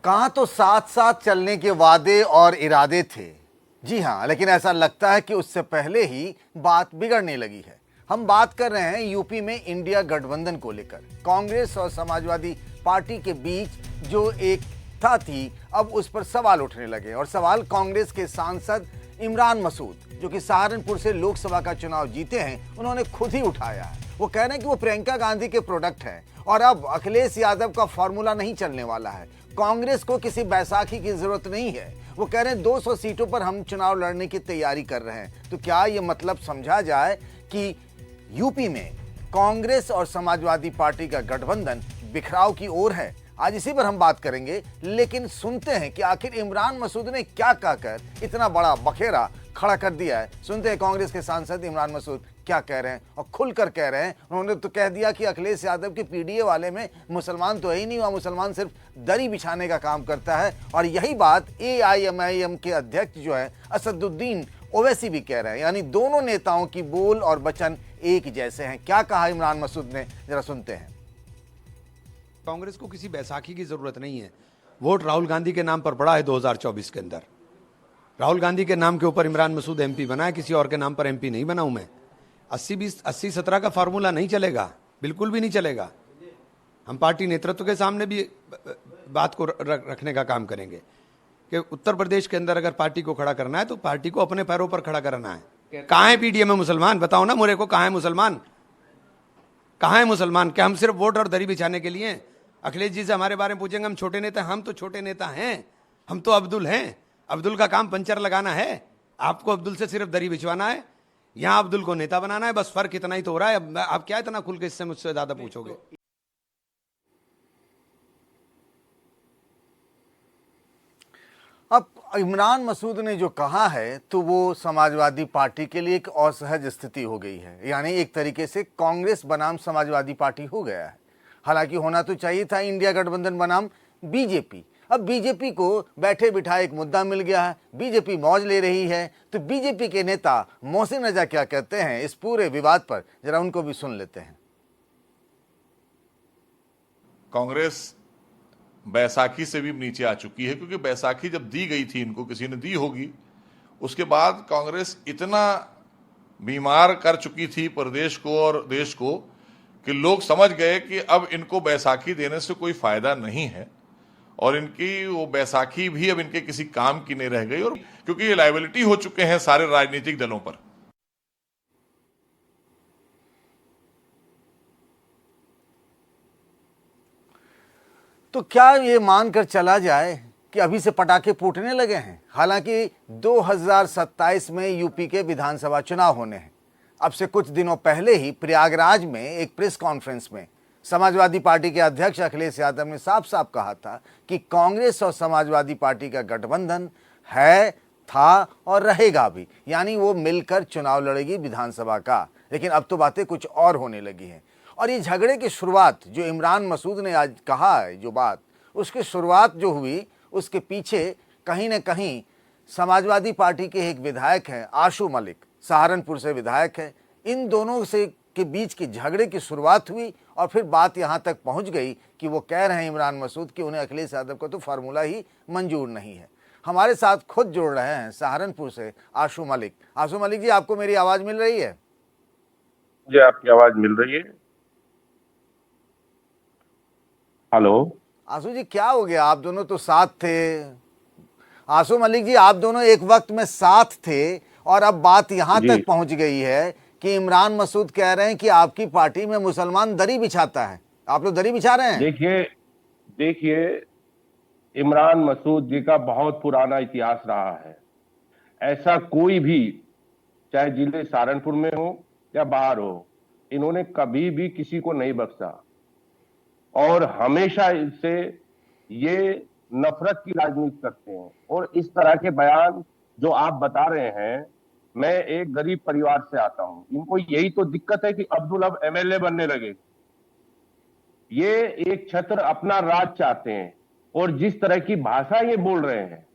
कहाँ तो साथ साथ चलने के वादे और इरादे थे। जी हाँ, लेकिन ऐसा लगता है कि उससे पहले ही बात बिगड़ने लगी है। हम बात कर रहे हैं यूपी में इंडिया गठबंधन को लेकर। कांग्रेस और समाजवादी पार्टी के बीच जो एकता थी, अब उस पर सवाल उठने लगे। और सवाल कांग्रेस के सांसद इमरान मसूद, जो कि सहारनपुर से लोकसभा का चुनाव जीते हैं, उन्होंने खुद ही उठाया है। वो कह रहे हैं कि वो प्रियंका गांधी के प्रोडक्ट हैं और अब अखिलेश यादव का फॉर्मूला नहीं चलने वाला है। कांग्रेस को किसी बैसाखी की जरूरत नहीं है। वो कह रहे हैं 200 सीटों पर हम चुनाव लड़ने की तैयारी कर रहे हैं। तो क्या ये मतलब समझा जाए कि यूपी में कांग्रेस और समाजवादी पार्टी का गठबंधन बिखराव की ओर है? आज इसी पर हम बात करेंगे, लेकिन सुनते हैं कि आखिर इमरान मसूद ने क्या कहकर इतना बड़ा बखेरा खड़ा कर दिया है। सुनते हैं कांग्रेस के सांसद इमरान मसूद क्या कह रहे हैं, और खुलकर कह रहे हैं। उन्होंने तो कह दिया कि अखिलेश यादव के पीडीए वाले में मुसलमान तो है ही नहीं, वहाँ मुसलमान सिर्फ दरी बिछाने का काम करता है। और यही बात एआईएमआईएम के अध्यक्ष जो है असदुद्दीन ओवैसी भी कह रहे हैं। यानी दोनों नेताओं की बोल और वचन एक जैसे हैं। क्या कहा इमरान मसूद ने, जरा सुनते हैं। कांग्रेस को किसी बैसाखी की जरूरत नहीं है। वोट राहुल गांधी के नाम पर पड़ा है 2024 के अंदर। राहुल गांधी के नाम के ऊपर इमरान मसूद एमपी बना है, किसी और के नाम पर एमपी नहीं बना हूं मैं। 80-20 80-17 का फार्मूला नहीं चलेगा, बिल्कुल भी नहीं चलेगा। हम पार्टी नेतृत्व के सामने भी बात को रखने का काम करेंगे कि उत्तर प्रदेश के अंदर अगर पार्टी को खड़ा करना है तो पार्टी को अपने पैरों पर खड़ा करना है। कहाँ है पीडीए में मुसलमान? बताओ ना मुझे को, कहाँ है मुसलमान? कहाँ है मुसलमान? क्या हम सिर्फ वोट और दरी बिछाने के लिए? अखिलेश जी से हमारे बारे में पूछेंगे, हम छोटे नेता, हम तो छोटे नेता हैं। हम तो अब्दुल हैं। अब्दुल का काम पंचर लगाना है। आपको अब्दुल से सिर्फ दरी बिछवाना है, यहां अब्दुल को नेता बनाना है। बस फर्क इतना ही तो हो रहा है। आप क्या इतना खुल के इससे मुझसे ज्यादा पूछोगे? अब इमरान मसूद ने जो कहा है तो वो समाजवादी पार्टी के लिए एक असहज स्थिति हो गई है। यानी एक तरीके से कांग्रेस बनाम समाजवादी पार्टी हो गया है। हालांकि होना तो चाहिए था इंडिया गठबंधन बनाम बीजेपी। अब बीजेपी को बैठे बिठाए एक मुद्दा मिल गया है, बीजेपी मौज ले रही है। तो बीजेपी के नेता मोहसिन रजा क्या कहते हैं इस पूरे विवाद पर, जरा उनको भी सुन लेते हैं। कांग्रेस बैसाखी से भी नीचे आ चुकी है, क्योंकि बैसाखी जब दी गई थी, इनको किसी ने दी होगी, उसके बाद कांग्रेस इतना बीमार कर चुकी थी प्रदेश को और देश को कि लोग समझ गए कि अब इनको बैसाखी देने से कोई फायदा नहीं है और इनकी वो बैसाखी भी अब इनके किसी काम की नहीं रह गई। और क्योंकि ये लायबिलिटी हो चुके हैं सारे राजनीतिक दलों पर। तो क्या ये मानकर चला जाए कि अभी से पटाखे फूटने लगे हैं? हालांकि 2027 में यूपी के विधानसभा चुनाव होने हैं। अब से कुछ दिनों पहले ही प्रयागराज में एक प्रेस कॉन्फ्रेंस में समाजवादी पार्टी के अध्यक्ष अखिलेश यादव ने साफ साफ कहा था कि कांग्रेस और समाजवादी पार्टी का गठबंधन है, था और रहेगा भी। यानी वो मिलकर चुनाव लड़ेगी विधानसभा का। लेकिन अब तो बातें कुछ और होने लगी हैं। और ये झगड़े की शुरुआत जो इमरान मसूद ने आज कहा है, जो बात उसकी शुरुआत जो हुई, उसके पीछे कहीं ना कहीं समाजवादी पार्टी के एक विधायक हैं आशू मलिक, सहारनपुर से विधायक है। इन दोनों से के बीच की झगड़े की शुरुआत हुई और फिर बात यहां तक पहुंच गई कि वो कह रहे हैं इमरान मसूद कि उन्हें अखिलेश यादव का तो फार्मूला ही मंजूर नहीं है। हमारे साथ खुद जुड़ रहे हैं सहारनपुर से आशू मलिक। आशू मलिक जी, आपको मेरी आवाज मिल रही है? मुझे आपकी आवाज मिल रही है। हेलो आशू जी, क्या हो गया? आप दोनों तो साथ थे। आशू मलिक जी, आप दोनों एक वक्त में साथ थे और अब बात यहां तक पहुंच गई है कि इमरान मसूद कह रहे हैं कि आपकी पार्टी में मुसलमान दरी बिछाता है। आप लोग दरी बिछा रहे हैं? देखिए इमरान मसूद जी का बहुत पुराना इतिहास रहा है। ऐसा कोई भी, चाहे जिले सहारनपुर में हो या बाहर हो, इन्होंने कभी भी किसी को नहीं बख्शा और हमेशा इससे ये नफरत की राजनीति करते हैं। और इस तरह के बयान जो आप बता रहे हैं, मैं एक गरीब परिवार से आता हूं, इनको यही तो दिक्कत है कि अब्दुल अब एमएलए बनने लगे। ये एक छत्र अपना राज चाहते हैं और जिस तरह की भाषा ये बोल रहे हैं,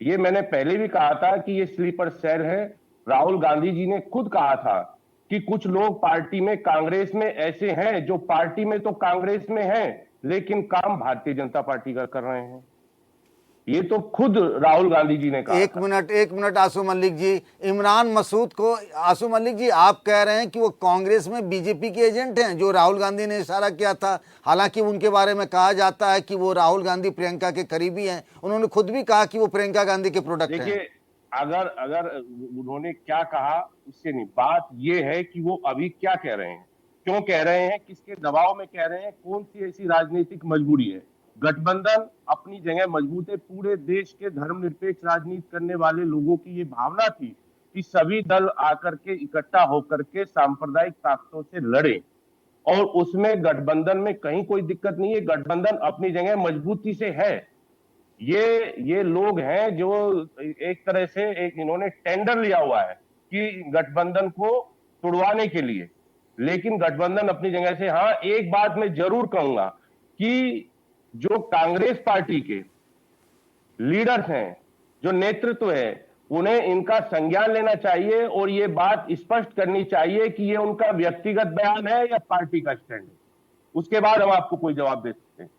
ये मैंने पहले भी कहा था कि ये स्लीपर सेल है। राहुल गांधी जी ने खुद कहा था कि कुछ लोग पार्टी में, कांग्रेस में ऐसे हैं जो पार्टी में तो कांग्रेस में हैं लेकिन काम भारतीय जनता पार्टी का कर रहे हैं। ये तो खुद राहुल गांधी जी ने कहा एक मिनट आसू मलिक जी, इमरान मसूद को, आसू मलिक जी आप कह रहे हैं कि वो कांग्रेस में बीजेपी के एजेंट हैं, जो राहुल गांधी ने इशारा किया था। हालांकि उनके बारे में कहा जाता है कि वो राहुल गांधी प्रियंका के करीबी हैं, उन्होंने खुद भी कहा कि वो प्रियंका गांधी के प्रोडक्ट हैं। देखिए, अगर अगर उन्होंने क्या कहा इससे नहीं, बात ये है कि वो अभी क्या कह रहे हैं, क्यों कह रहे हैं, किसके दबाव में कह रहे हैं, कौन सी ऐसी राजनीतिक मजबूरी है। गठबंधन अपनी जगह मजबूत है, पूरे देश के धर्मनिरपेक्ष राजनीति करने वाले लोगों की ये भावना थी कि सभी दल आकर के इकट्ठा होकर के सांप्रदायिक ताकतों से लड़े, और उसमें गठबंधन में कहीं कोई दिक्कत नहीं है, गठबंधन अपनी जगह मजबूती से है। ये लोग हैं जो एक तरह से एक इन्होंने टेंडर लिया हुआ है कि गठबंधन को तोड़वाने के लिए, लेकिन गठबंधन अपनी जगह से। हाँ, एक बात मैं जरूर कहूंगा कि जो कांग्रेस पार्टी के लीडर्स हैं, जो नेतृत्व है, उन्हें इनका संज्ञान लेना चाहिए और ये बात स्पष्ट करनी चाहिए कि ये उनका व्यक्तिगत बयान है या पार्टी का स्टैंड है। उसके बाद हम आपको कोई जवाब दे सकते हैं।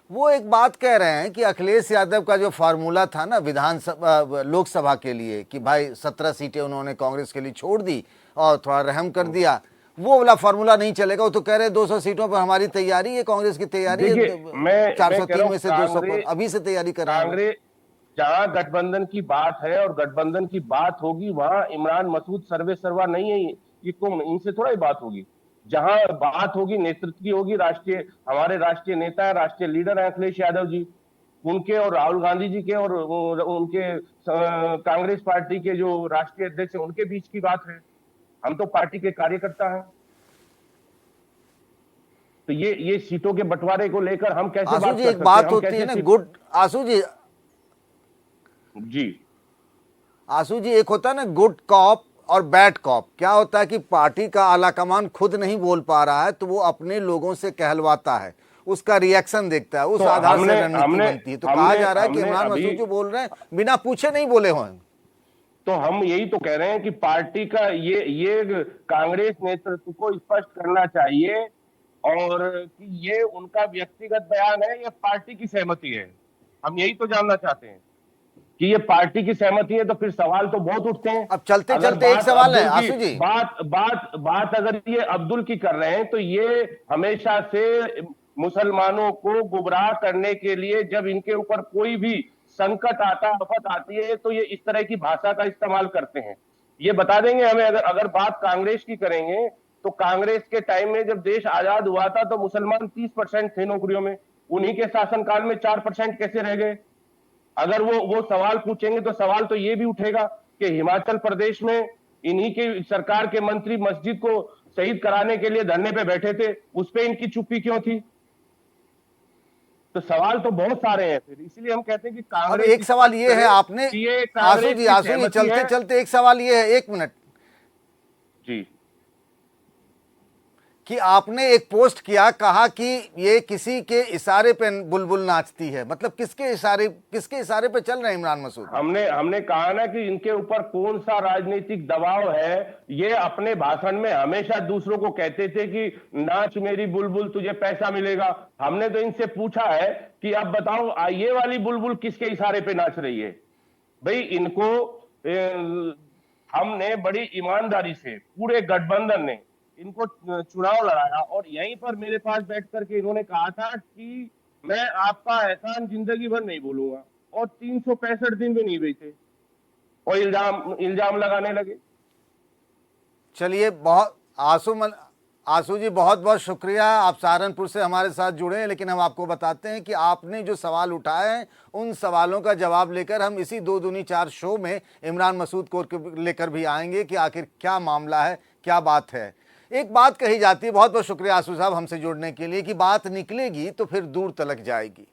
वो एक बात कह रहे हैं कि अखिलेश यादव का जो फार्मूला था ना विधानसभा लोकसभा के लिए, कि भाई 17 सीटें उन्होंने कांग्रेस के लिए छोड़ दी और थोड़ा रहम कर दिया, वो वाला फार्मूला नहीं चलेगा। वो तो कह रहे 200 सीटों पर हमारी तैयारी है, कांग्रेस की तैयारी है 403 में से 200 पर अभी से तैयारी कर रहे हैं। कांग्रेस जहां गठबंधन की बात है और गठबंधन की बात होगी, वहां इमरान मसूद सर्वे सर्वा नहीं है, ये कौन, इनसे थोड़ा ही बात होगी। जहां बात होगी नेतृत्व की होगी, हमारे राष्ट्रीय नेता है, राष्ट्रीय लीडर है अखिलेश यादव जी, उनके और राहुल गांधी जी के और उनके कांग्रेस पार्टी के जो राष्ट्रीय अध्यक्ष है उनके बीच की बात है। हम तो पार्टी के कार्यकर्ता हैं, तो ये सीटों के बंटवारे को लेकर हम कैसे आशु बात जी कर एक सकते बात हैं? होती है ना गुड, आशु जी एक होता है ना गुड कॉप और बैड कॉप। क्या होता है कि पार्टी का आला कमान खुद नहीं बोल पा रहा है तो वो अपने लोगों से कहलवाता है, उसका रिएक्शन देखता है, उस तो आधार से रणनीति बनती है। तो कहा जा रहा है कि इमरान मसूद जो बोल रहे हैं बिना पूछे नहीं बोले हुए। तो हम यही तो कह रहे हैं कि पार्टी का ये कांग्रेस नेतृत्व को स्पष्ट करना चाहिए और कि ये उनका व्यक्तिगत बयान है या पार्टी की सहमति है। हम यही तो जानना चाहते हैं कि ये पार्टी की सहमति है, तो फिर सवाल तो बहुत उठते हैं। अब चलते चलते एक सवाल है आशु जी, बात अगर ये अब्दुल की कर रहे हैं तो ये हमेशा से मुसलमानों को गुमराह करने के लिए जब इनके ऊपर कोई भी संकट आता, आफत आती है, तो ये इस तरह की भाषा का इस्तेमाल करते हैं। ये बता देंगे हमें, अगर बात कांग्रेस की करेंगे तो कांग्रेस के टाइम में जब देश आजाद हुआ था तो मुसलमान 30% थे नौकरियों में, उन्हीं के शासनकाल में 4% कैसे रह गए? अगर वो सवाल पूछेंगे तो सवाल तो ये भी उठेगा कि हिमाचल प्रदेश में इन्हीं के सरकार के मंत्री मस्जिद को शहीद कराने के लिए धरने पे बैठे थे, उस पे इनकी चुप्पी क्यों थी? तो सवाल तो बहुत सारे हैं फिर, इसलिए हम कहते हैं कि अब एक सवाल ये है, आपने आशु जी चलते चलते एक सवाल ये है, एक मिनट जी, कि आपने एक पोस्ट किया, कहा कि ये किसी के इशारे पे बुलबुल नाचती है, मतलब किसके इशारे पे चल रहे हैं इमरान मसूद? हमने कहा ना कि इनके ऊपर कौन सा राजनीतिक दबाव है। ये अपने भाषण में हमेशा दूसरों को कहते थे कि नाच मेरी बुलबुल तुझे पैसा मिलेगा। हमने तो इनसे पूछा है कि अब बताओ ये वाली बुलबुल किसके इशारे पे नाच रही है? भाई इनको हमने बड़ी ईमानदारी से, पूरे गठबंधन ने इनको चुनाव लड़ाया और यहीं पर मेरे पास बैठ करके इन्होंने कहा था कि मैं आपका एहसान जिंदगी भर नहीं भूलूंगा, और 365 दिन भी नहीं बीते और इल्जाम लगाने लगे। चलिए, बहुत आशु जी बहुत बहुत शुक्रिया, आप सहारनपुर से हमारे साथ जुड़े हैं। लेकिन हम आपको बताते हैं कि आपने जो सवाल उठाए हैं उन सवालों का जवाब लेकर हम इसी 2 दूनी 4 शो में इमरान मसूद को लेकर भी आएंगे कि आखिर क्या मामला है, क्या बात है। एक बात कही जाती है, बहुत बहुत शुक्रिया आशु साहब हमसे जुड़ने के लिए, कि बात निकलेगी तो फिर दूर तलक जाएगी।